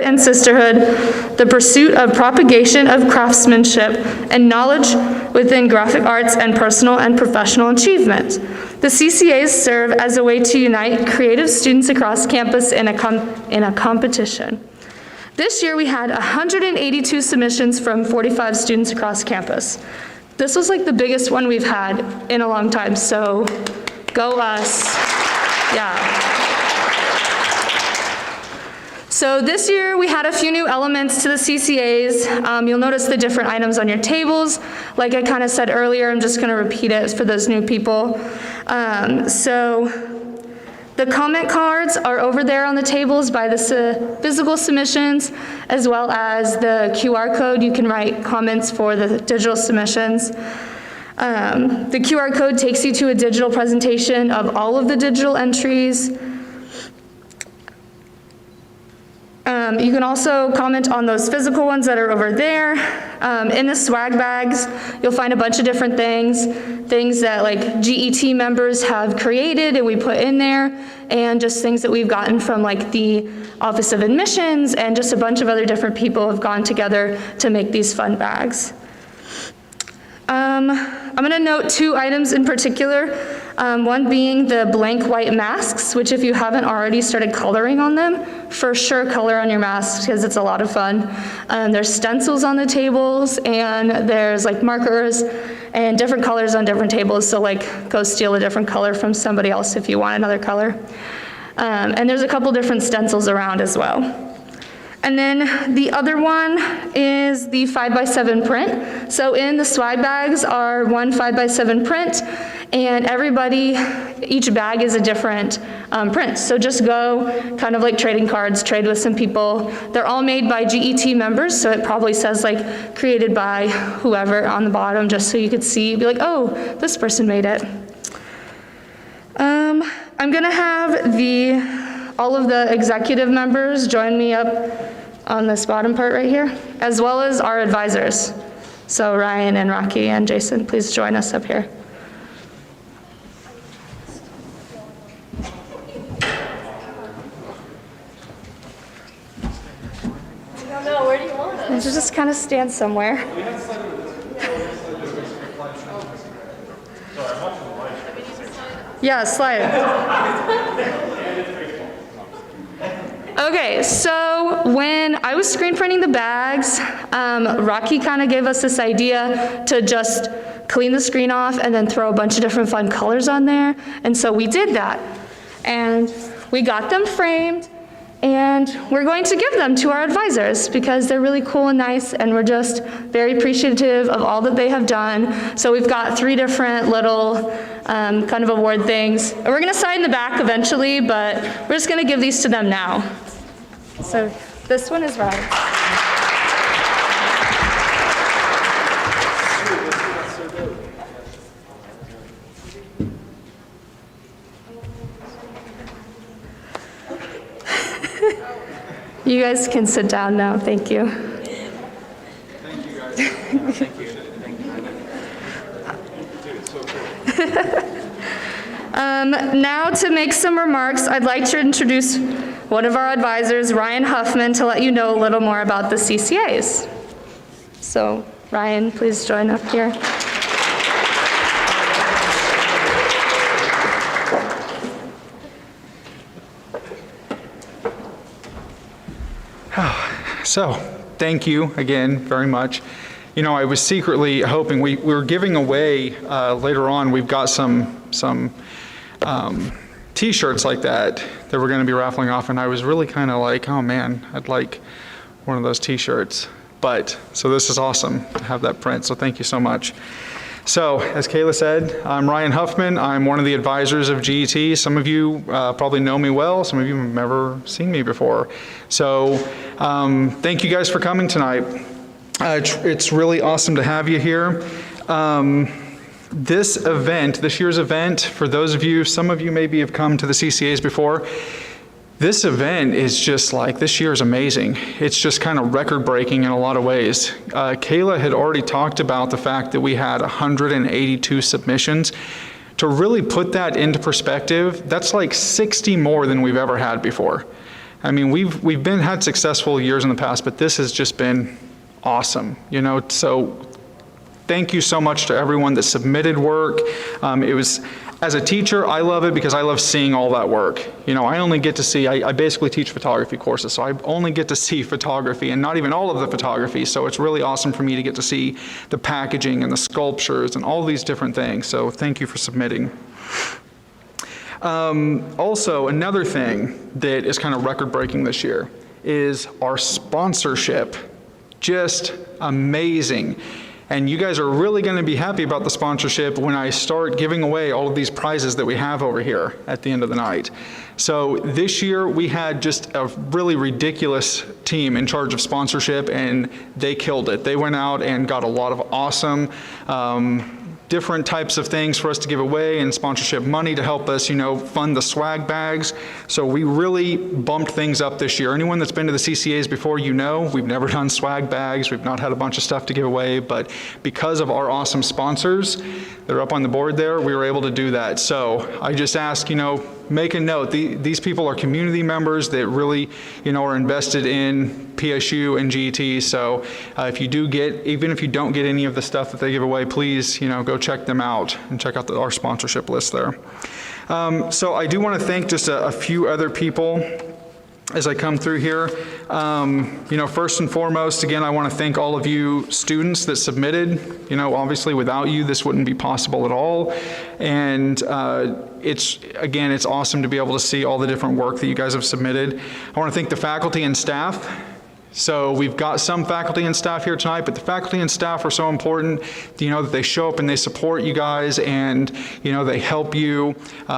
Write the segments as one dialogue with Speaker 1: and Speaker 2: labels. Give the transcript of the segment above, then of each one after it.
Speaker 1: and sisterhood, the pursuit of propagation of craftsmanship and knowledge within graphic arts and personal and professional achievement. The CCAs serve as a way to unite creative students across campus in a competition. This year we had 182 submissions from 45 students across campus. This was like the biggest one we've had in a long time, so go us. Yeah. So this year we had a few new elements to the CCAs. You'll notice the different items on your tables. Like I kind of said earlier, I'm just going to repeat it for those new people. So the comment cards are over there on the tables by the physical submissions, as well as the QR code. You can write comments for the digital submissions. The QR code takes you to a digital presentation of all of the digital entries. You can also comment on those physical ones that are over there. In the swag bags, you'll find a bunch of different things that like GET members have created and we put in there, and just things that we've gotten from like the Office of Admissions, and just a bunch of other different people have gone together to make these fun bags. I'm going to note two items in particular, one being the blank white masks, which if you haven't already started coloring on them, for sure color on your masks because it's a lot of fun. There's stencils on the tables, and there's like markers and different colors on different tables, so like go steal a different color from somebody else if you want another color. And there's a couple different stencils around as well. And then the other one is the 5x7 print. So in the swag bags are one 5x7 print, and each bag is a different print. So just go kind of like trading cards, trade with some people. They're all made by GET members, so it probably says like created by whoever on the bottom, just so you could see, be like, oh, this person made it. I'm gonna have all of the executive members join me up on this bottom part right here, as well as our advisors. So Ryan and Rocky and Jason, please join us up here.
Speaker 2: I don't know, where do you want us?
Speaker 1: Just kind of stand somewhere. Yeah, slide. Okay, so when I was screen printing the bags, Rocky kind of gave us this idea to just clean the screen off and then throw a bunch of different fun colors on there. And so we did that. And we got them framed, and we're going to give them to our advisors because they're really cool and nice, and we're just very appreciative of all that they have done. So we've got 3 different little kind of award things. And we're gonna sign the back eventually, but we're just gonna give these to them now. So this one is Ryan. You guys can sit down now, thank you.
Speaker 3: Thank you guys. Thank you.
Speaker 1: Now to make some remarks, I'd like to introduce one of our advisors, Ryan Huffman, to let you know a little more about the CCAs. So Ryan, please join up here.
Speaker 3: So, thank you again very much. You know, I was secretly hoping we were giving away later on. We've got some T-shirts like that we're going to be raffling off, and I was really kind of like, oh man, I'd like one of those T-shirts. But so this is awesome to have that print. So thank you so much. So, as Kayla said, I'm Ryan Huffman. I'm one of the advisors of GET. Some of you probably know me well. Some of you have never seen me before. So, thank you guys for coming tonight. It's really awesome to have you here. This year's event, for those of you, some of you maybe have come to the CCAs before. This event is just like, this year is amazing. It's just kind of record-breaking in a lot of ways. Kayla had already talked about the fact that we had 182 submissions. To really put that into perspective, that's like 60 more than we've ever had before. I mean, we've had successful years in the past, but this has just been awesome, you know, so thank you so much to everyone that submitted work. As a teacher, I love it because I love seeing all that work. You know, I only get to see, I basically teach photography courses, so I only get to see photography and not even all of the photography, so it's really awesome for me to get to see the packaging and the sculptures and all these different things, so thank you for submitting. Also, another thing that is kind of record-breaking this year is our sponsorship. Just amazing. And you guys are really going to be happy about the sponsorship when I start giving away all of these prizes that we have over here at the end of the night. So this year we had just a really ridiculous team in charge of sponsorship, and they killed it. They went out and got a lot of awesome different types of things for us to give away and sponsorship money to help us, you know, fund the swag bags. So we really bumped things up this year. Anyone that's been to the CCAs before, you know, we've never done swag bags. We've not had a bunch of stuff to give away, but because of our awesome sponsors that are up on the board there, we were able to do that. So I just ask, you know, make a note. These people are community members that really, you know, are invested in PSU and GET. So if you do get, even if you don't get any of the stuff that they give away, please, you know, go check them out and check out our sponsorship list there. So I do want to thank just a few other people as I come through here. You know, first and foremost, again, I want to thank all of you students that submitted. You know, obviously without you, this wouldn't be possible at all. And it's awesome to be able to see all the different work that you guys have submitted. I want to thank the faculty and staff. So we've got some faculty and staff here tonight, but the faculty and staff are so important, you know, that they show up and they support you guys, and, you know, they help you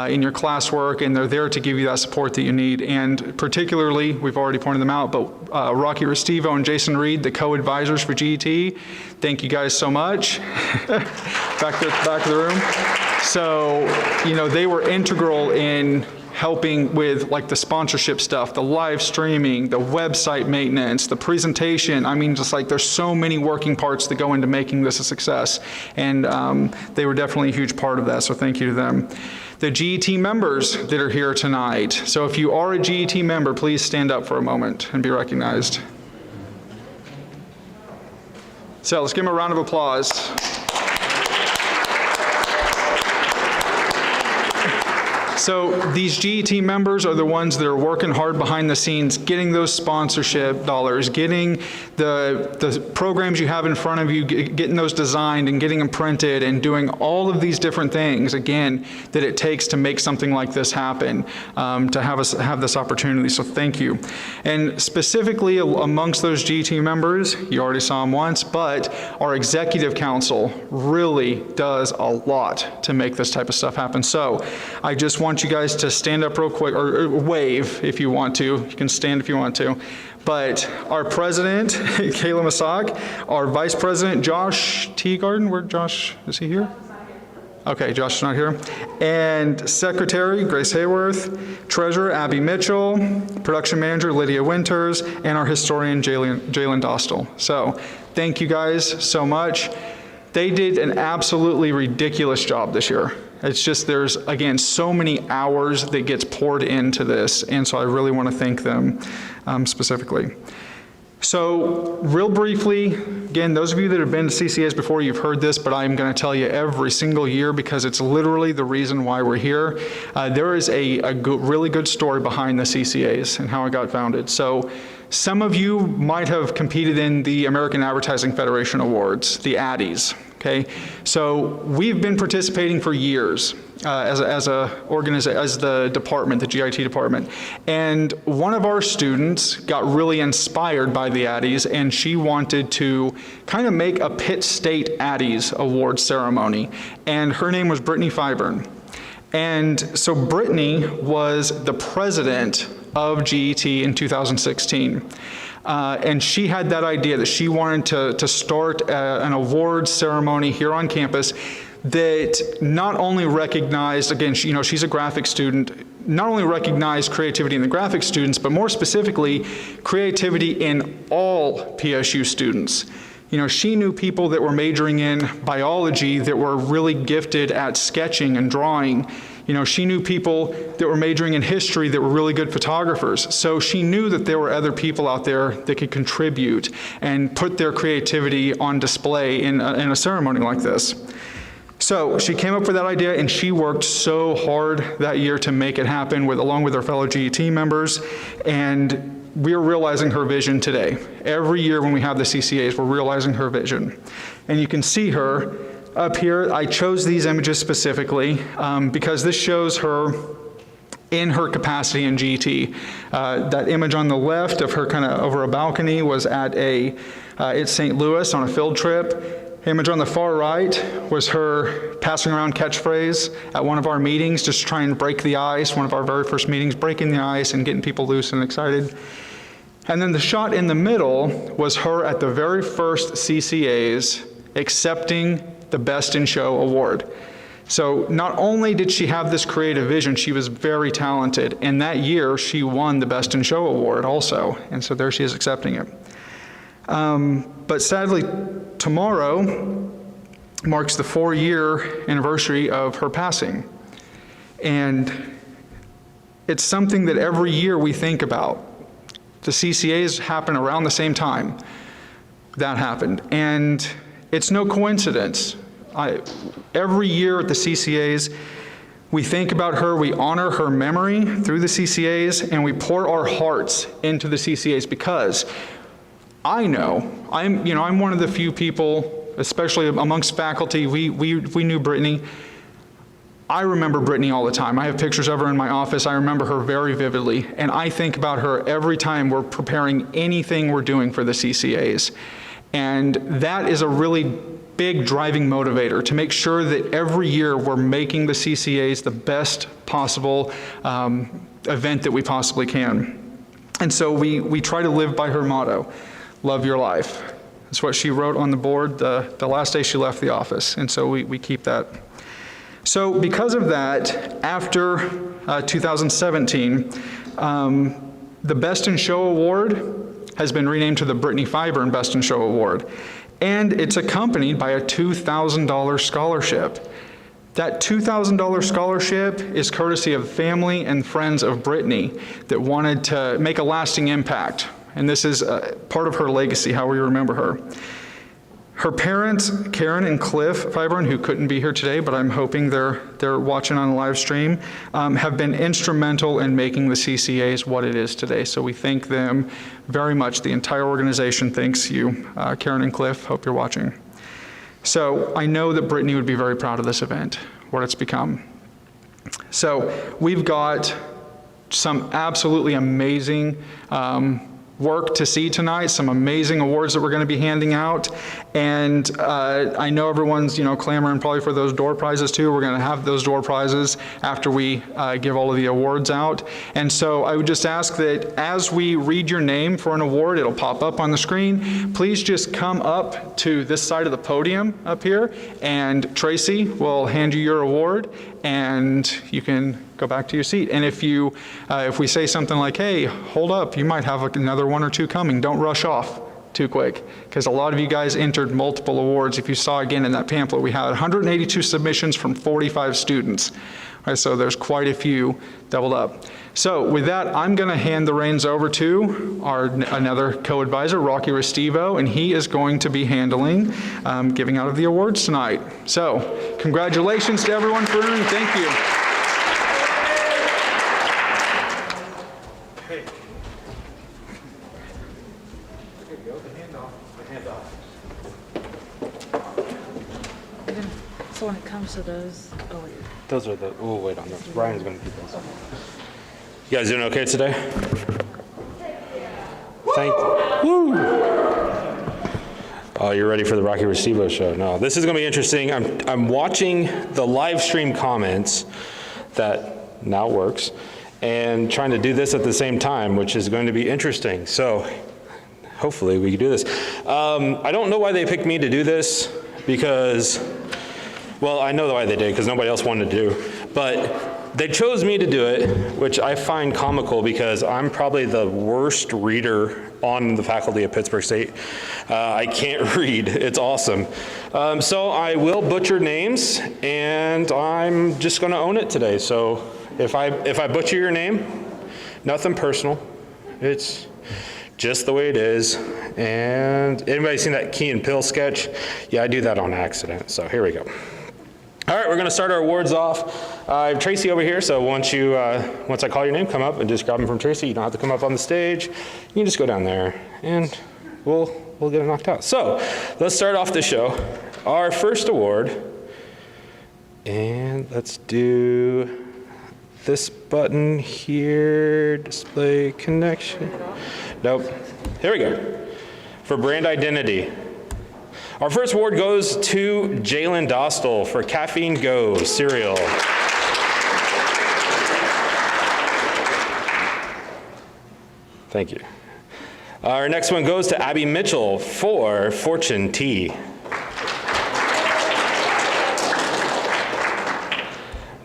Speaker 3: in your classwork, and they're there to give you that support that you need. And particularly, we've already pointed them out, but Rocky Restivo and Jason Reed, the co-advisors for GET, thank you guys so much. back to the room. So, you know, they were integral in helping with like the sponsorship stuff, the live streaming, the website maintenance, the presentation. I mean, just like there's so many working parts that go into making this a success. And they were definitely a huge part of that, so thank you to them. The GET members that are here tonight. So if you are a GET member, please stand up for a moment and be recognized. So let's give them a round of applause. So these GET members are the ones that are working hard behind the scenes, getting those sponsorship dollars, getting the programs you have in front of you, getting those designed and getting them printed, and doing all of these different things, again, that it takes to make something like this happen, to have this opportunity. So thank you. And specifically amongst those GET members, you already saw them once, but our executive council really does a lot to make this type of stuff happen. So I just want you guys to stand up real quick, or wave if you want to. You can stand if you want to. But our president, Kayla Masak, our vice president, Josh Teagarden, where Josh, is he here? Okay, Josh is not here. And secretary, Grace Hayworth, treasurer, Abby Mitchell, production manager, Lydia Winters, and our historian, Jalen Dostal. So thank you guys so much. They did an absolutely ridiculous job this year. It's just there's, again, so many hours that gets poured into this, and so I really want to thank them specifically. So real briefly, again, those of you that have been to CCAs before, you've heard this, but I'm going to tell you every single year because it's literally the reason why we're here. There is a really good story behind the CCAs and how it got founded. So some of you might have competed in the American Advertising Federation Awards, the Addies. Okay, so we've been participating for years as the department, the GIT department, and one of our students got really inspired by the Addies, and she wanted to kind of make a Pitt State Addies award ceremony, and her name was Brittany Fibrin. And so Brittany was the president of GET in 2016. And she had that idea that she wanted to start an awards ceremony here on campus that not only recognized, again, she's a graphic student, not only recognized creativity in the graphic students, but more specifically, creativity in all PSU students. You know, she knew people that were majoring in biology that were really gifted at sketching and drawing. She knew people that were majoring in history that were really good photographers. So she knew that there were other people out there that could contribute and put their creativity on display in a ceremony like this. So she came up with that idea, and she worked so hard that year to make it happen along with her fellow GET members, and we're realizing her vision today. Every year when we have the CCAs, we're realizing her vision. And you can see her up here. I chose these images specifically because this shows her in her capacity in GET. That image on the left of her kind of over a balcony was at it's St. Louis on a field trip. Image on the far right was her passing around catchphrase at one of our meetings, just to try and break the ice, one of our very first meetings, breaking the ice and getting people loose and excited. And then the shot in the middle was her at the very first CCAs accepting the Best in Show award. So not only did she have this creative vision, she was very talented. And that year, she won the Best in Show award also. And so there she is accepting it. But sadly, tomorrow marks the 4-year anniversary of her passing. And it's something that every year we think about. The CCAs happen around the same time that happened. And it's no coincidence. Every year at the CCAs, we think about her, we honor her memory through the CCAs, and we pour our hearts into the CCAs because I know, I'm one of the few people, especially amongst faculty, we knew Brittany. I remember Brittany all the time. I have pictures of her in my office. I remember her very vividly, and I think about her every time we're preparing anything we're doing for the CCAs. And that is a really big driving motivator to make sure that every year we're making the CCAs the best possible event that we possibly can. And so we try to live by her motto. Love your life. That's what she wrote on the board the last day she left the office, and so we keep that. So because of that, after 2017, the Best in Show Award has been renamed to the Brittany Fibrin Best in Show Award, and it's accompanied by a $2,000 scholarship. That $2,000 scholarship is courtesy of family and friends of Brittany that wanted to make a lasting impact. And this is part of her legacy, how we remember her. Her parents, Karen and Cliff Fibrin, who couldn't be here today, but I'm hoping they're watching on a live stream, have been instrumental in making the CCAs what it is today. So we thank them very much. The entire organization thanks you, Karen and Cliff. Hope you're watching. So I know that Brittany would be very proud of this event, what it's become. So we've got some absolutely amazing work to see tonight, some amazing awards that we're going to be handing out, and I know everyone's clamoring probably for those door prizes too. We're going to have those door prizes after we give all of the awards out, and so I would just ask that as we read your name for an award, it'll pop up on the screen. Please just come up to this side of the podium up here, and Tracy will hand you your award, and you can go back to your seat. And if we say something like, hey, hold up, you might have another one or two coming, don't rush off too quick, because a lot of you guys entered multiple awards. If you saw again in that pamphlet, we had 182 submissions from 45 students. Right, so there's quite a few doubled up. So with that, I'm going to hand the reins over to another co-advisor, Rocky Restivo, and he is going to be handling giving out of the awards tonight. So congratulations to everyone for entering. Thank you.
Speaker 4: So when it comes to those,
Speaker 5: Those are the, oh, wait on those. Brian's going to keep those. You guys doing okay today? Thank you. Woo! Oh, you're ready for the Rocky Restivo show? No, this is going to be interesting. I'm watching the live stream comments that now works and trying to do this at the same time, which is going to be interesting. So hopefully we can do this. I don't know why they picked me to do this because, well, I know why they did, because nobody else wanted to do, but they chose me to do it, which I find comical because I'm probably the worst reader on the faculty at Pittsburgh State. I can't read, it's awesome. So I will butcher names, and I'm just going to own it today. So if I butcher your name, nothing personal. It's just the way it is. And anybody seen that Key and Peele sketch? Yeah, I do that on accident. So here we go. All right, we're going to start our awards off. I have Tracy over here, so once I call your name, come up and just grab them from Tracy. You don't have to come up on the stage. You can just go down there, and we'll get it knocked out. So let's start off the show. Our first award, and let's do this button here, display connection. Nope. Here we go. For brand identity. Our first award goes to Jalen Dostal for Caffeine Go cereal. Thank you. Our next one goes to Abby Mitchell for Fortune Tea.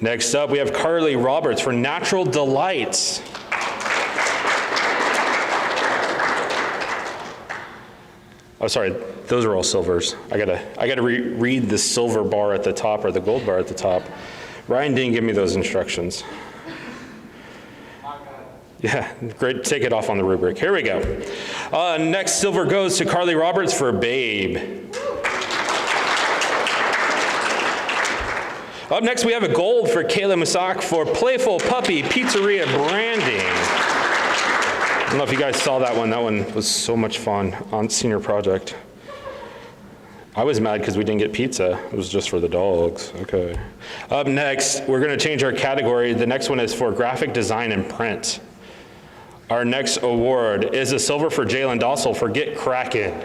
Speaker 5: Next up, we have Carly Roberts for Natural Delights. Oh, sorry, those are all silvers. I gotta read the silver bar at the top or the gold bar at the top. Ryan didn't give me those instructions. Yeah, great, take it off on the rubric. Here we go. Next silver goes to Carly Roberts for Babe. Up next, we have a gold for Kayla Musak for Playful Puppy Pizzeria Branding. I don't know if you guys saw that one. That one was so much fun on senior project. I was mad because we didn't get pizza. It was just for the dogs. Okay. Up next, we're going to change our category. The next one is for graphic design and print. Our next award is a silver for Jalen Dostal for Get Crackin'.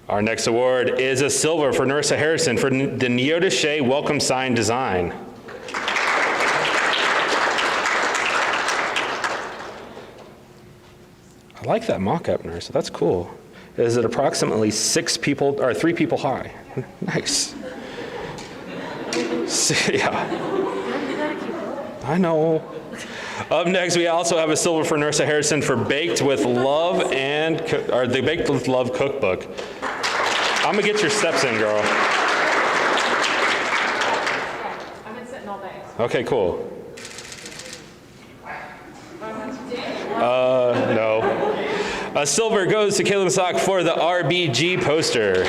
Speaker 5: Our next award is a silver for Narissa Harrison for the Neota Shea Welcome Sign Design. I like that mock-up, Narissa. That's cool. Is it approximately 3 people high? Nice. Yeah. I know. Up next, we also have a silver for Narissa Harrison for Baked with Love the Baked with Love cookbook. I'm gonna get your steps in, girl.
Speaker 2: I've been sitting all day.
Speaker 5: Okay, cool. No. A silver goes to Caleb Sock for the RBG poster.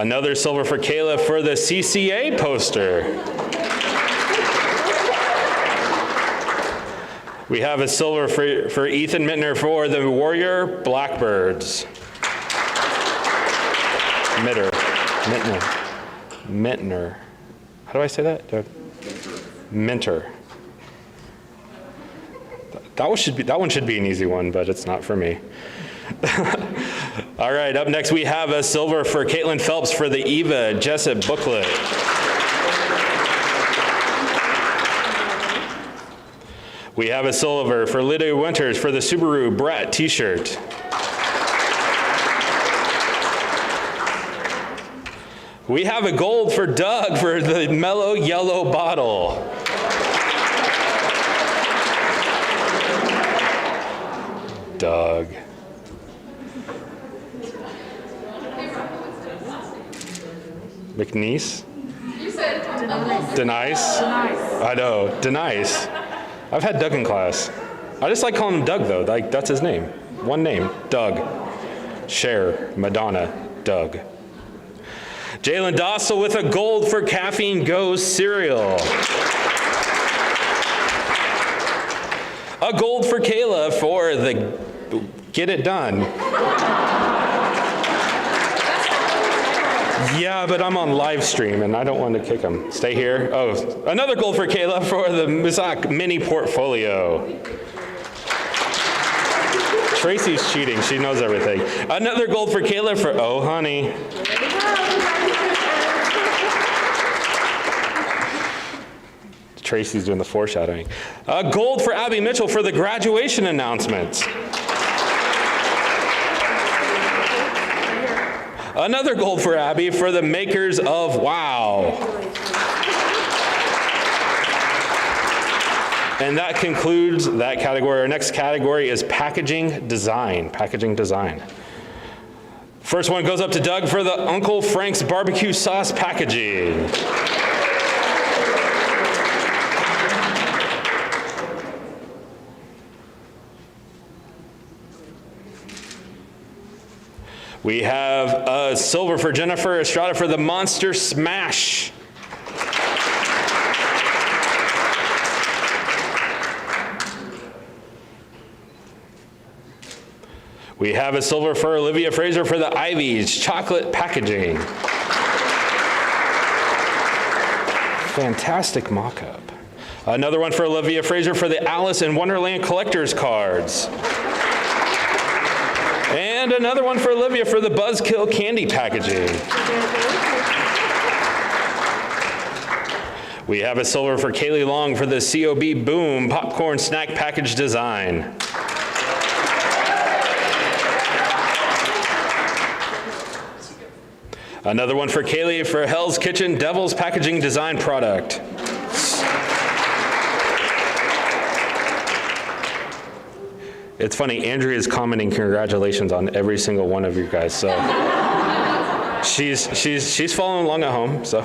Speaker 5: Another silver for Kayla for the CCA poster. We have a silver for Ethan Mittner for the Warrior Blackbirds. Mittner. How do I say that? Minter. That one should be an easy one, but it's not for me. All right, up next we have a silver for Caitlin Phelps for the Eva Jessup booklet. We have a silver for Lydia Winters for the Subaru Brat t-shirt. We have a gold for Doug for the Mellow Yellow bottle. Doug. McNeese?
Speaker 2: You said
Speaker 5: Denice? I know, Denice. I've had Doug in class. I just like calling him Doug though, like that's his name. One name, Doug. Cher, Madonna, Doug. Jalen Dostal with a gold for Caffeine Go cereal. A gold for Kayla for the Get It Done. Yeah, but I'm on live stream and I don't want to kick him. Stay here. Oh, another gold for Kayla for the Misak mini portfolio. Tracy's cheating. She knows everything. Another gold for Kayla for Oh Honey. Tracy's doing the foreshadowing. Gold for Abby Mitchell for the graduation announcement. Another gold for Abby for the makers of Wow. And that concludes that category. Our next category is packaging design. Packaging design. First one goes up to Doug for the Uncle Frank's barbecue sauce packaging. We have a silver for Jennifer Estrada for the Monster Smash. We have a silver for Olivia Fraser for the Ivy's chocolate packaging. Fantastic mock-up. Another one for Olivia Fraser for the Alice in Wonderland collector's cards. And another one for Olivia for the Buzzkill candy packaging. We have a silver for Kaylee Long for the COB Boom popcorn snack package design. Another one for Kaylee for Hell's Kitchen Devil's packaging design product. It's funny, Andrea is commenting congratulations on every single one of you guys, so she's following along at home, so.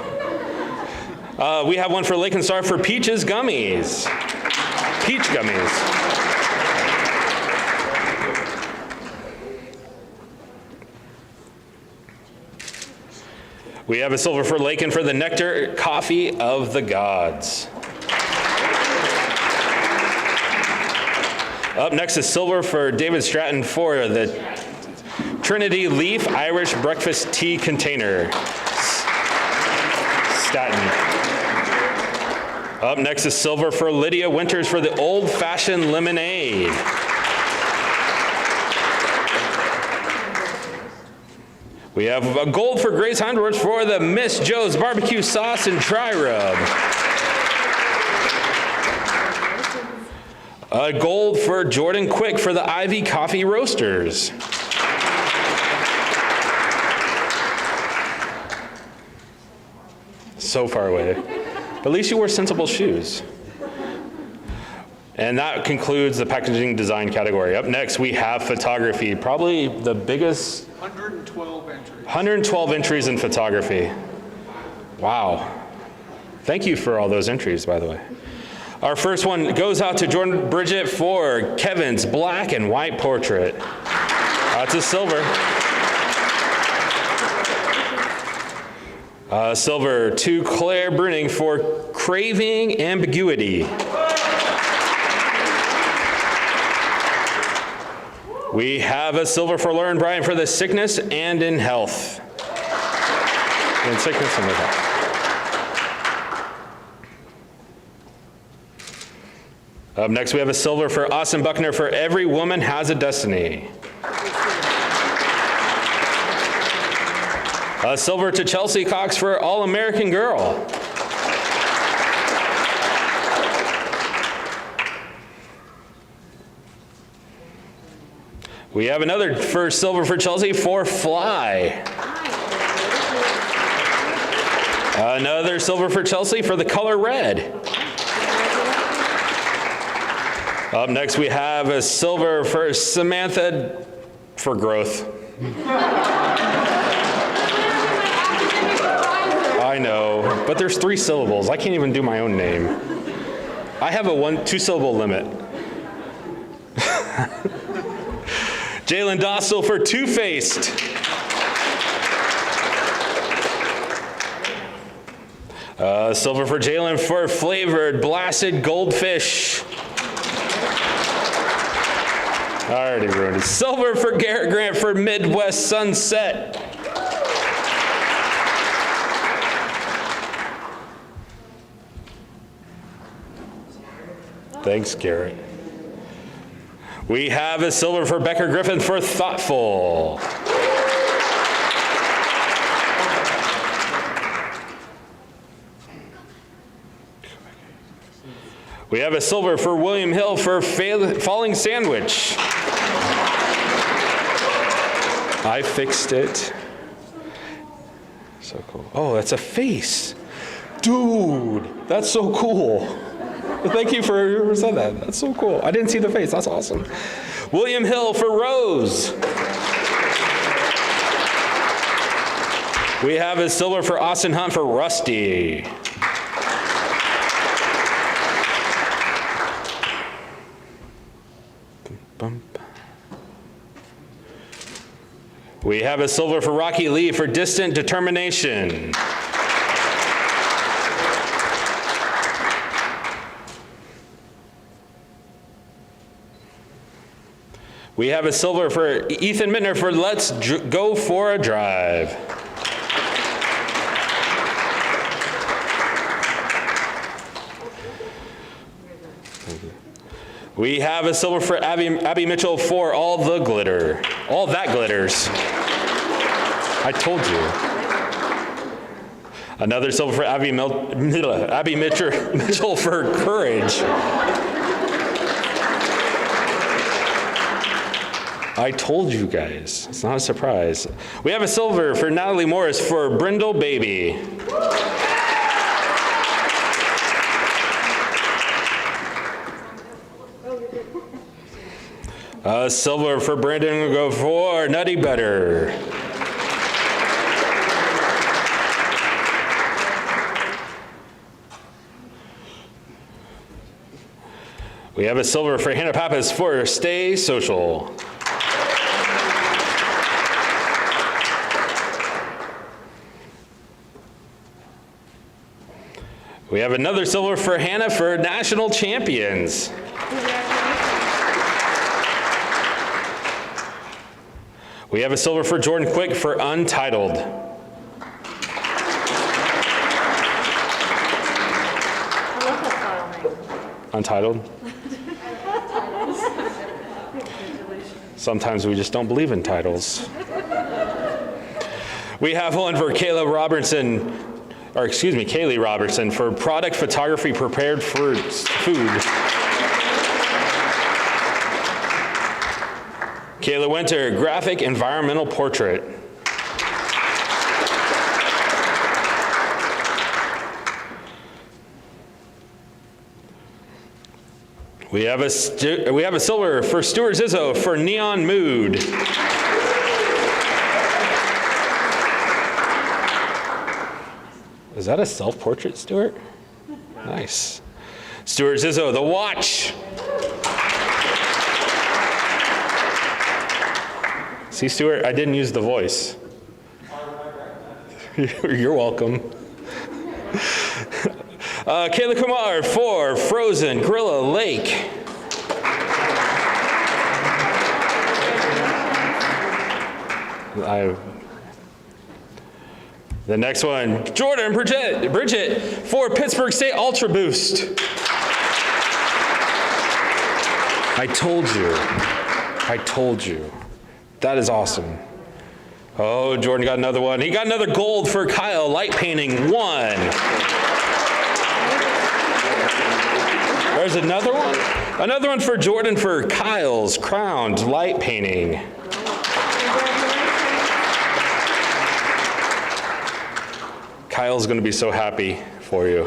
Speaker 5: We have one for Lake and Star for Peaches Gummies. Peach Gummies. We have a silver for Lakin for the Nectar Coffee of the Gods. Up next is silver for David Stratton for the Trinity Leaf Irish Breakfast Tea Container. Staten. Up next is silver for Lydia Winters for the Old Fashioned Lemonade. We have a gold for Grace Hundreds for the Miss Joe's Barbecue Sauce and Dry Rub. A gold for Jordan Quick for the Ivy Coffee Roasters. So far away. But at least you wear sensible shoes. And that concludes the packaging design category. Up next, we have photography, probably the biggest.
Speaker 3: 112 entries.
Speaker 5: 112 entries in photography. Wow. Thank you for all those entries, by the way. Our first one goes out to Jordan Bridget for Kevin's black and white portrait. That's a silver. Silver to Claire Bruning for Craving Ambiguity. We have a silver for Lauren Bryan for the Sickness and in Health. In sickness and in health. Up next, we have a silver for Austin Buckner for Every Woman Has a Destiny. A silver to Chelsea Cox for All American Girl. We have another first silver for Chelsea for Fly. Another silver for Chelsea for the color red. Up next, we have a silver for Samantha for Growth. I know, but there's 3 syllables. I can't even do my own name. I have a 2-syllable limit. Jalen Dostal for Two-Faced. Silver for Jalen for Flavored Blasted Goldfish. I already ruined it. Silver for Garrett Grant for Midwest Sunset. Thanks, Garrett. We have a silver for Becker Griffin for Thoughtful. We have a silver for William Hill for Falling Sandwich. I fixed it. So cool. Oh, that's a face. Dude, that's so cool. Thank you for whoever said that. That's so cool. I didn't see the face. That's awesome. William Hill for Rose. We have a silver for Austin Hunt for Rusty. We have a silver for Rocky Lee for Distant Determination. We have a silver for Ethan Mittner for Let's Go for a Drive. We have a silver for Abby Mitchell for All the Glitter. All That Glitters. I told you. Another silver for Abby Mitchell for Courage. I told you guys. It's not a surprise. We have a silver for Natalie Morris for Brindle Baby. A silver for Brandon go for Nutty Butter. We have a silver for Hannah Pappas for Stay Social. We have another silver for Hannah for National Champions. We have a silver for Jordan Quick for Untitled.
Speaker 4: I love that file name.
Speaker 5: Untitled? Sometimes we just don't believe in titles. We have one for Kaylee Robertson for Product Photography Prepared Food. Kayla Winter, Graphic Environmental Portrait. We have a silver for Stuart Zizzo for Neon Mood. Is that a self-portrait, Stuart? Nice. Stuart Zizzo, The Watch. See, Stuart, I didn't use the voice. You're welcome. Kayla Kumar for Frozen Gorilla Lake. The next one, Jordan Bridget for Pittsburgh State Ultra Boost. I told you. That is awesome. Oh, Jordan got another one. He got another gold for Kyle, Light Painting 1. There's another one. Another one for Jordan for Kyle's Crowned Light Painting. Kyle's going to be so happy for you.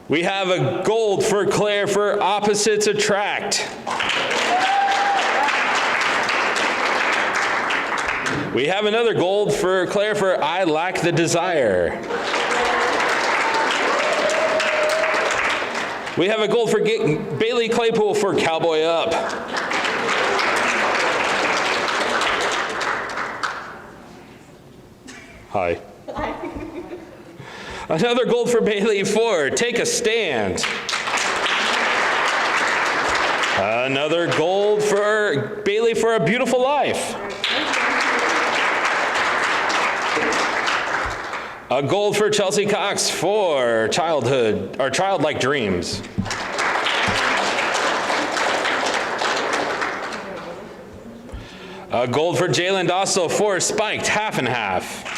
Speaker 5: We have a gold for Claire for Opposites Attract. We have another gold for Claire for I Lack the Desire. We have a gold for Bailey Claypool for Cowboy Up. Hi. Another gold for Bailey for Take a Stand. Another gold for Bailey for A Beautiful Life. A gold for Chelsea Cox for Childlike Dreams. A gold for Jalen Dossel for Spiked Half and Half.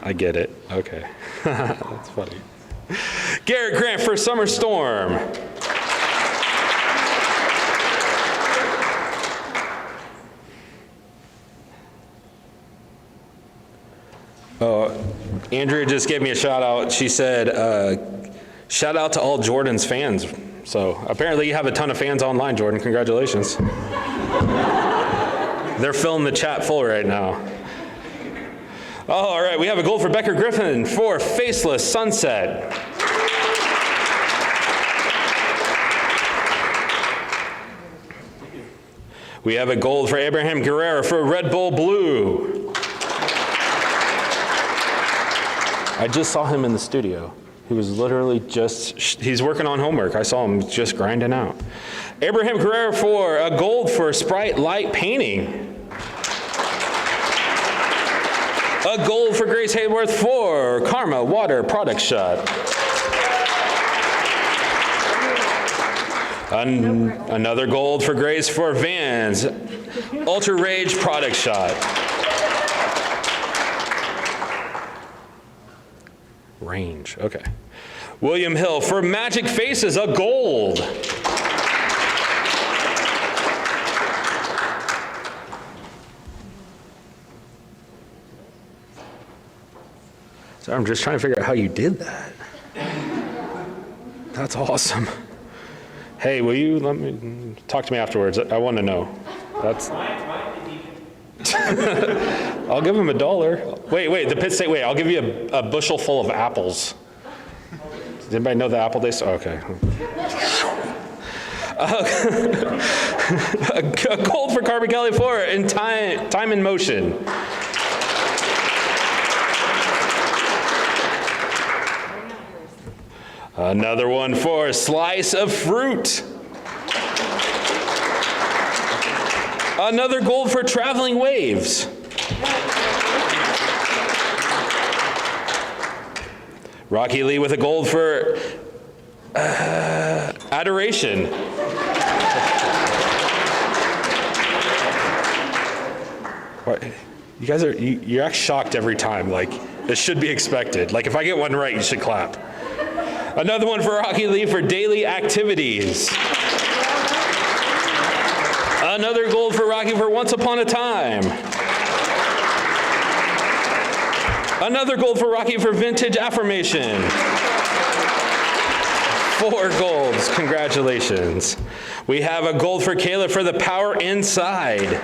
Speaker 5: I get it. Okay. That's funny. Garrett Grant for Summer Storm. Andrea just gave me a shout out. She said, shout out to all Jordan's fans. So apparently you have a ton of fans online, Jordan. Congratulations. They're filling the chat full right now. Oh, all right, we have a gold for Becker Griffin for Faceless Sunset. We have a gold for Abraham Guerrero for Red Bull Blue. I just saw him in the studio. He was literally he's working on homework. I saw him just grinding out. Abraham Guerrero for a gold for Sprite Light Painting. A gold for Grace Hayworth for Karma Water Product Shot. Another gold for Grace for Vans Ultra Rage Product Shot. Range, okay. William Hill for Magic Faces, a gold. So I'm just trying to figure out how you did that. That's awesome. Hey, will you let me talk to me afterwards? I want to know. That's. I'll give him $1. Wait, the pit state, I'll give you a bushel full of apples. Does anybody know the apple day? Okay. A gold for Carby Kelly for in time in motion. Another one for Slice of Fruit. Another gold for Traveling Waves. Rocky Lee with a gold for Adoration. What? You guys are, you're actually shocked every time. Like, this should be expected. Like, if I get one right, you should clap. Another one for Rocky Lee for Daily Activities. Another gold for Rocky for Once Upon a Time. Another gold for Rocky for Vintage Affirmation. 4 golds, congratulations. We have a gold for Kayla for The Power Inside.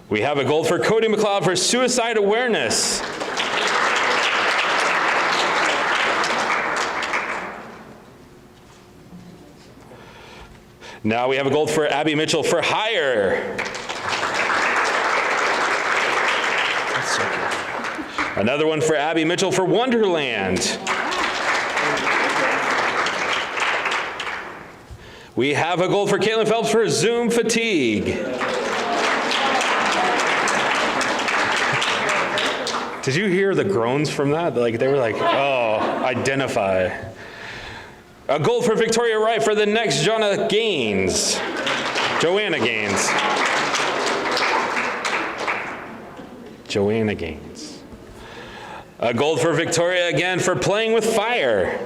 Speaker 5: We have a gold for Cody McLeod for Suicide Awareness. Now we have a gold for Abby Mitchell for Hire. Another one for Abby Mitchell for Wonderland. We have a gold for Caitlin Phelps for Zoom Fatigue. Did you hear the groans from that? Like, they were like, oh, identify. A gold for Victoria Wright for the next Joanna Gaines. Joanna Gaines. Joanna Gaines. A gold for Victoria again for Playing with Fire.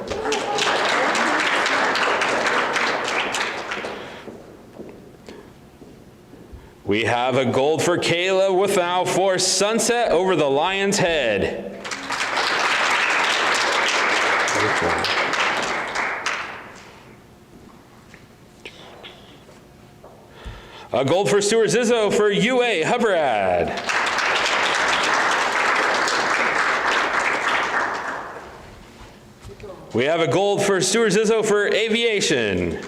Speaker 5: We have a gold for Kayla Withau for Sunset Over the Lion's Head. A gold for Stuart Zizzo for UA Hubbard. We have a gold for Stuart Zizzo for Aviation.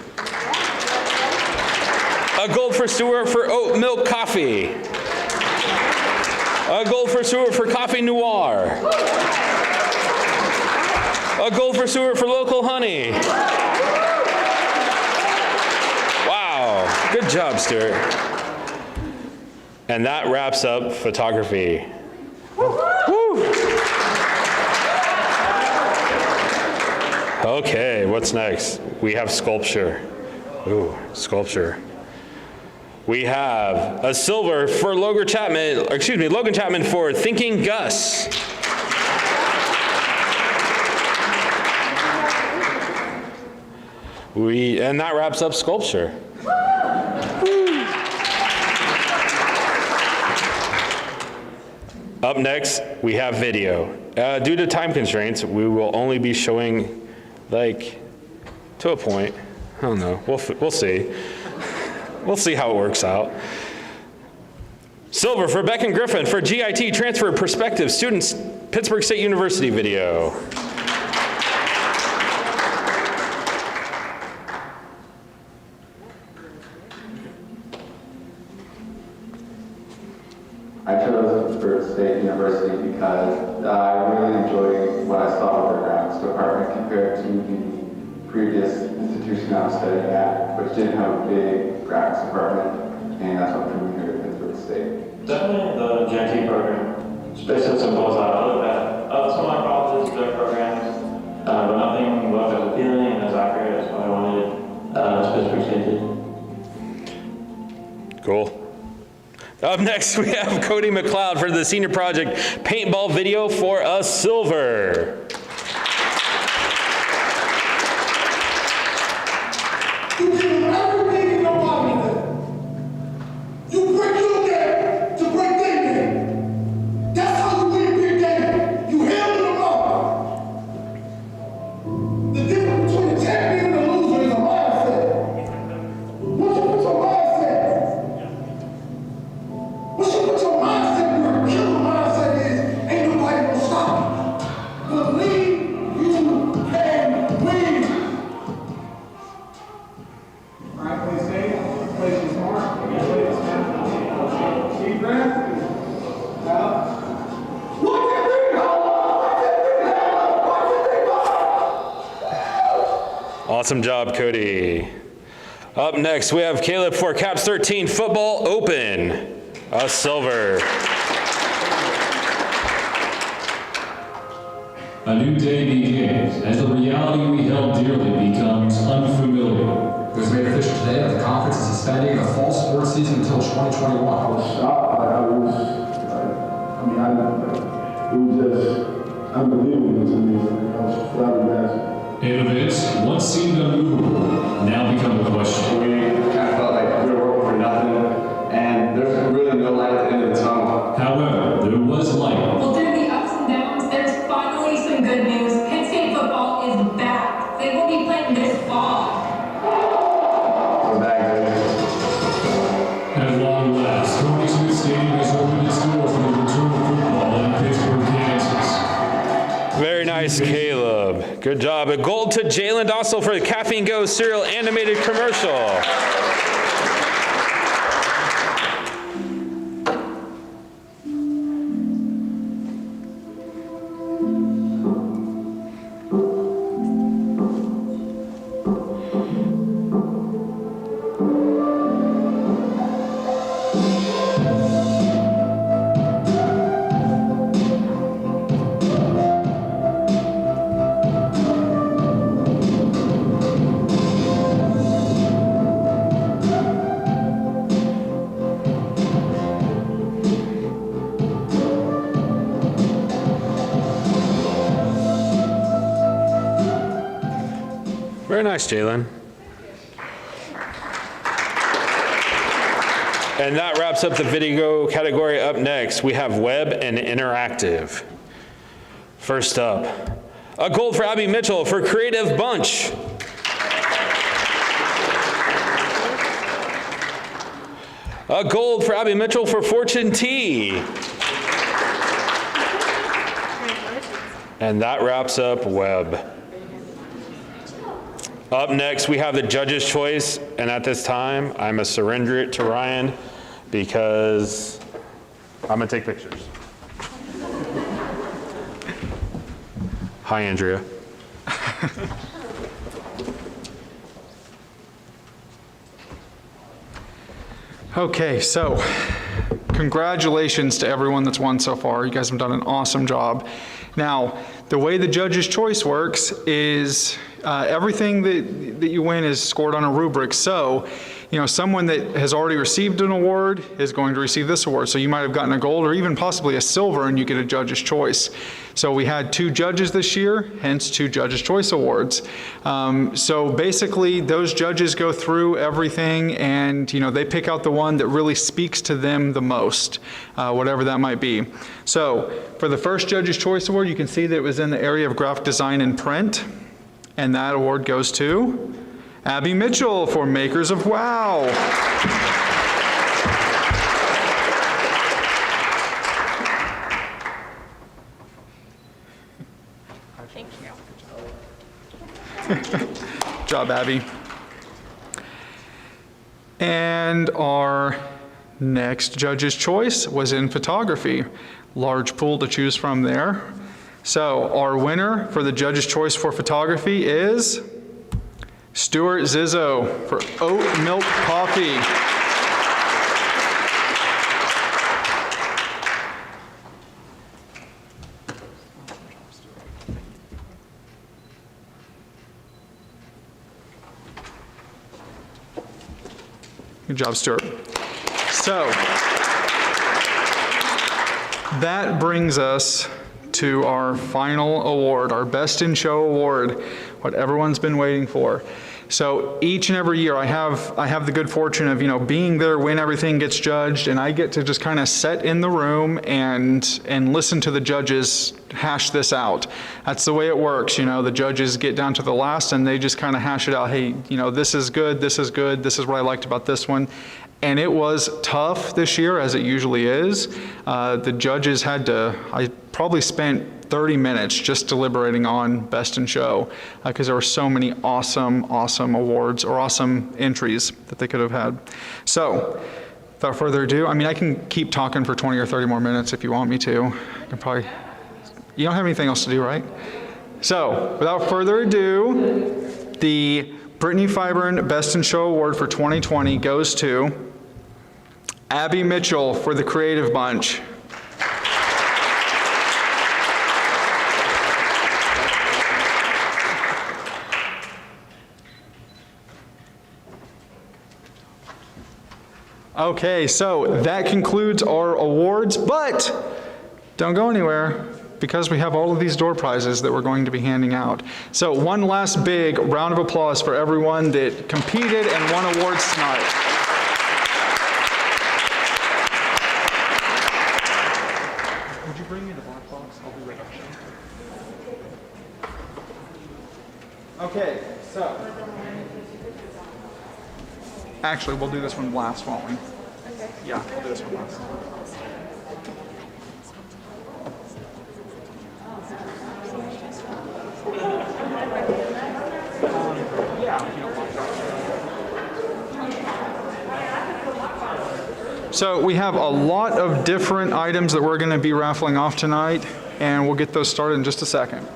Speaker 5: A gold for Stuart for Oat Milk Coffee. A gold for Stuart for Coffee Noir. A gold for Stuart for Local Honey. Wow, good job, Stuart. And that wraps up photography. Woo! Okay, what's next? We have sculpture. Ooh, sculpture. We have a silver for Logan Chapman for Thinking Gus. And that wraps up sculpture. Up next, we have video. Due to time constraints, we will only be showing, like, to a point. I don't know. We'll see. We'll see how it works out. Silver for Beck and Griffin for GIT Transfer Perspective Students, Pittsburgh State University video.
Speaker 6: I chose Pittsburgh State University because I really enjoy what I saw with the graphics department compared to the previous institution I was studying at, which didn't have a big graphics department, and that's what drew me here to Pittsburgh State.
Speaker 7: Definitely the GIT program. Space and symbols I look at. Some of my colleges, their programs, but nothing looked as appealing and as accurate as what I wanted as Pittsburgh State did.
Speaker 5: Cool. Up next, we have Cody McLeod for the senior project paintball video for a silver.
Speaker 8: You give them everything in your body. You break your game to break their game. That's how you win big game. You handle them all. The difference between a champion and a loser is a mindset. Once you put your mindset, once you put your mindset, your killer mindset is, ain't nobody gonna stop you. Believe you can win. All right, please stay. Place your smart. Deep breath. Out. Watch that big ball. Watch that big ball. Watch that big ball.
Speaker 5: Awesome job, Cody. Up next, we have Caleb for Caps 13 Football Open, a silver.
Speaker 9: A new day begins as the reality we held dearly becomes unfamiliar.
Speaker 10: It was made official today that the conference is suspending the fall sports season until 2021.
Speaker 6: I was shocked. It was just unbelievable to me. I was flabbergasted.
Speaker 9: And events once seemed unmovable now become a question.
Speaker 6: We kind of felt like we were working for nothing, and there's really no light at the end of the tunnel.
Speaker 9: However, there was light.
Speaker 11: Well, through the ups and downs, there's finally some good news. Penn State football is back. They will be playing this fall.
Speaker 6: We're back, baby.
Speaker 9: At long last, Tony Smith Stadium has opened its doors for the return of football in Pittsburgh, Kansas.
Speaker 5: Very nice, Caleb. Good job. A gold to Jalen Dossel for the Caffeine Go cereal animated commercial. Very nice, Jalen. And that wraps up the video category. Up next, we have web and interactive. First up, a gold for Abby Mitchell for Creative Bunch. A gold for Abby Mitchell for Fortune Tea. And that wraps up web. Up next, we have the judge's choice, and at this time, I'm going to surrender it to Ryan because I'm going to take pictures. Hi, Andrea.
Speaker 3: Okay, so congratulations to everyone that's won so far. You guys have done an awesome job. Now, the way the judge's choice works is everything that you win is scored on a rubric. So, someone that has already received an award is going to receive this award. So you might have gotten a gold or even possibly a silver, and you get a judge's choice. So we had 2 judges this year, hence 2 judge's choice awards. So basically, those judges go through everything, and they pick out the one that really speaks to them the most, whatever that might be. So for the first judge's choice award, you can see that it was in the area of graphic design and print, and that award goes to Abby Mitchell for Makers of Wow.
Speaker 2: Thank you.
Speaker 3: Good job, Abby. And our next judge's choice was in photography. Large pool to choose from there. So our winner for the judge's choice for photography is Stuart Zizzo for Oat Milk Coffee. Good job, Stuart. So that brings us to our final award, our Best in Show award, what everyone's been waiting for. So each and every year I have the good fortune of, being there when everything gets judged, and I get to just kind of sit in the room and listen to the judges hash this out. That's the way it works, the judges get down to the last and they just kind of hash it out. Hey, this is good, this is good, this is what I liked about this one. And it was tough this year, as it usually is. The judges I probably spent 30 minutes just deliberating on Best in Show, because there were so many awesome awards or awesome entries that they could have had. So, without further ado, I can keep talking for 20 or 30 more minutes if you want me to. You don't have anything else to do, right? So, without further ado, the Brittany Fibrin Best in Show Award for 2020 goes to Abby Mitchell for the Creative Bunch. Okay, so that concludes our awards, but don't go anywhere, because we have all of these door prizes that we're going to be handing out. So one last big round of applause for everyone that competed and won awards tonight. Would you bring me the black box? I'll be right back. Okay, so. Actually, we'll do this one last, won't we? Okay. Yeah, we'll do this one last. So we have a lot of different items that we're going to be raffling off tonight, and we'll get those started in just a second.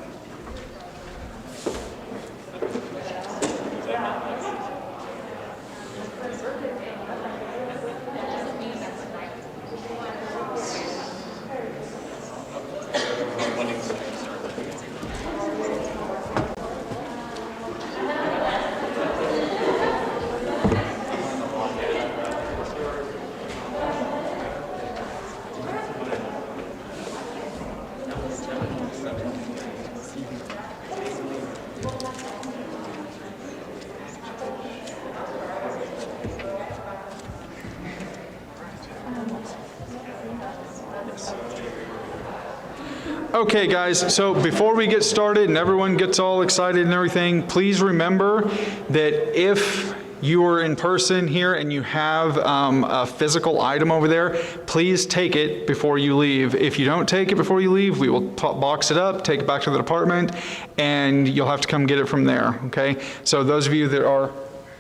Speaker 3: Okay guys, so before we get started and everyone gets all excited and everything, please remember that if you are in person here and you have a physical item over there, please take it before you leave. If you don't take it before you leave, we will box it up, take it back to the department, and you'll have to come get it from there, okay? So those of you that are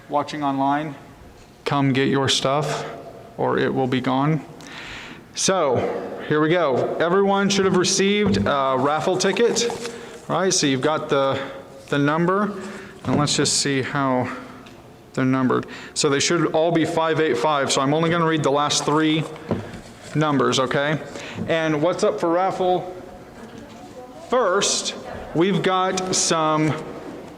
Speaker 3: watching online, come get your stuff or it will be gone. So, here we go. Everyone should have received a raffle ticket. All right, so you've got the number, and let's just see how they're numbered. So they should all be 585, so I'm only gonna read the last 3 numbers, okay? And what's up for raffle? First, we've got some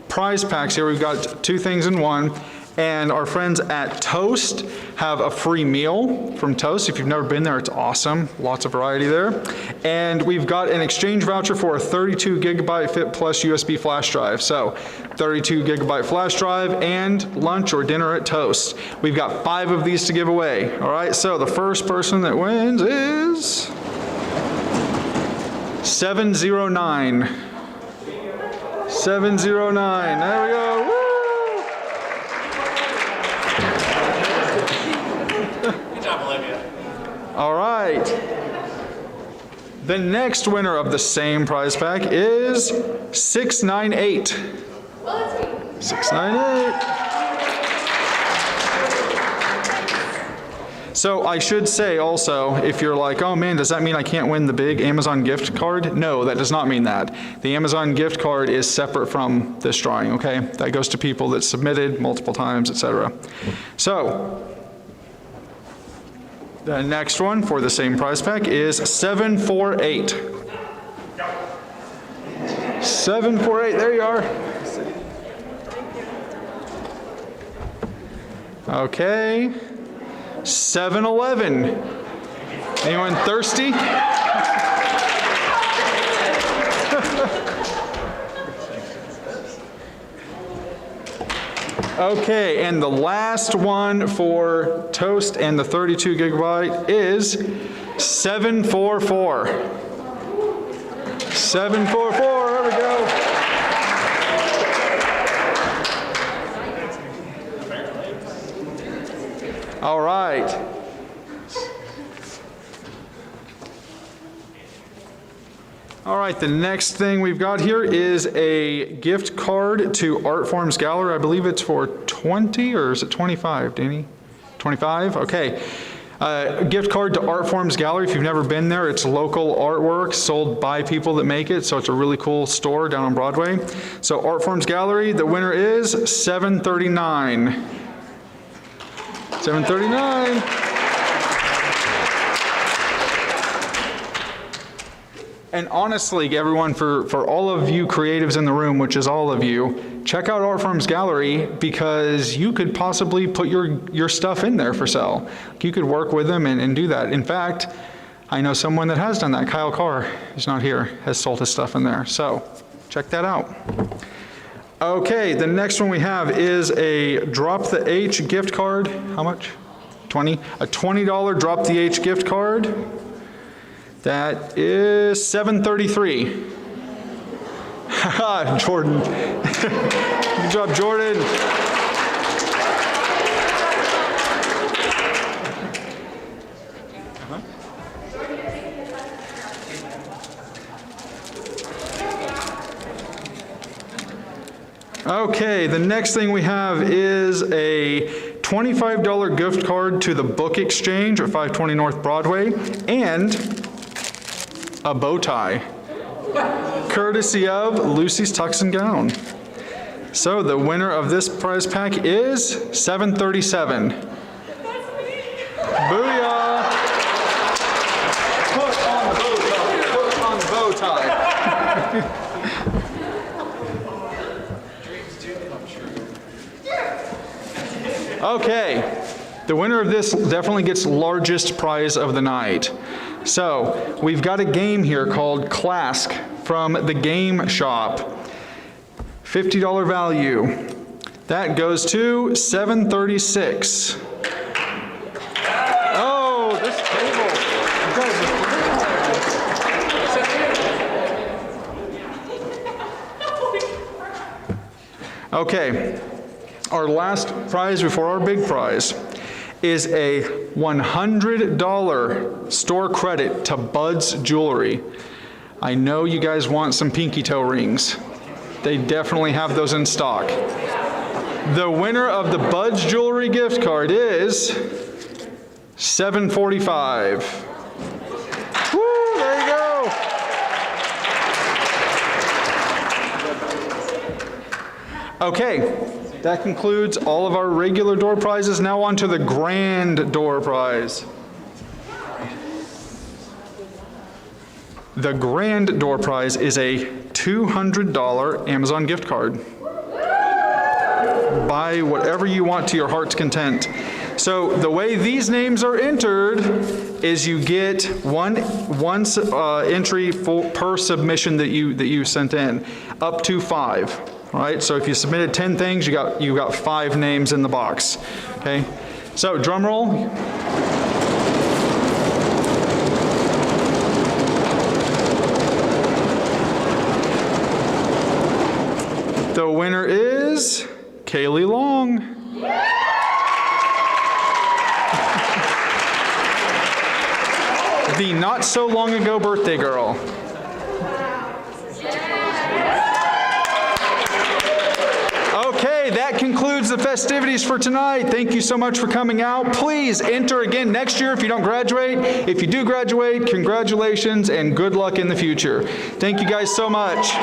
Speaker 3: prize packs here. We've got 2 things in one. And our friends at Toast have a free meal from Toast. If you've never been there, it's awesome. Lots of variety there. And we've got an exchange voucher for a 32 gigabyte Fit Plus USB flash drive. So 32 gigabyte flash drive and lunch or dinner at Toast. We've got 5 of these to give away. All right, so the first person that wins is 709. 709, there we go. Woo! All right. The next winner of the same prize pack is 698. 698. So I should say also, if you're like, oh man, does that mean I can't win the big Amazon gift card? No, that does not mean that. The Amazon gift card is separate from this drawing, okay? That goes to people that submitted multiple times, etc. So, the next one for the same prize pack is 748. 748, there you are. Okay. 711. Anyone thirsty? Okay, and the last one for Toast and the 32 gigabyte is 744. 744, there we go. All right. All right, the next thing we've got here is a gift card to Art Forms Gallery. I believe it's for 20 or is it 25, Danny? 25? Okay. A gift card to Art Forms Gallery. If you've never been there, it's local artwork sold by people that make it, so it's a really cool store down on Broadway. So Art Forms Gallery, the winner is 739. 739. And honestly, everyone, for all of you creatives in the room, which is all of you, check out Art Forms Gallery because you could possibly put your stuff in there for sale. You could work with them and do that. In fact, I know someone that has done that. Kyle Carr, who's not here, has sold his stuff in there. So check that out. Okay, the next one we have is a Drop the H gift card. How much? 20? A $20 Drop the H gift card. That is $733. Haha, Jordan. Good job, Jordan. Okay, the next thing we have is a $25 gift card to the Book Exchange at 520 North Broadway and a bow tie, courtesy of Lucy's Tux and Gown. So the winner of this prize pack is 737. Booyah! Put on the bow tie, put on the bow tie. Okay, the winner of this definitely gets largest prize of the night. So, we've got a game here called Clask from the Game Shop. $50 value. That goes to $736. Oh, this table. Okay, our last prize before our big prize is a $100 store credit to Bud's Jewelry. I know you guys want some pinky toe rings. They definitely have those in stock. The winner of the Bud's Jewelry gift card is $745. Woo, there you go. Okay. That concludes all of our regular door prizes. Now on to the grand door prize. The grand door prize is a $200 Amazon gift card. buy whatever you want to your heart's content. So the way these names are entered is you get one entry per submission that you sent in, up to 5. All right, so if you submitted 10 things, you got 5 names in the box. Okay, so drum roll. The winner is Kaylee Long. The not so long ago birthday girl. Okay, that concludes the festivities for tonight. Thank you so much for coming out. Please enter again next year if you don't graduate. If you do graduate, congratulations and good luck in the future. Thank you guys so much.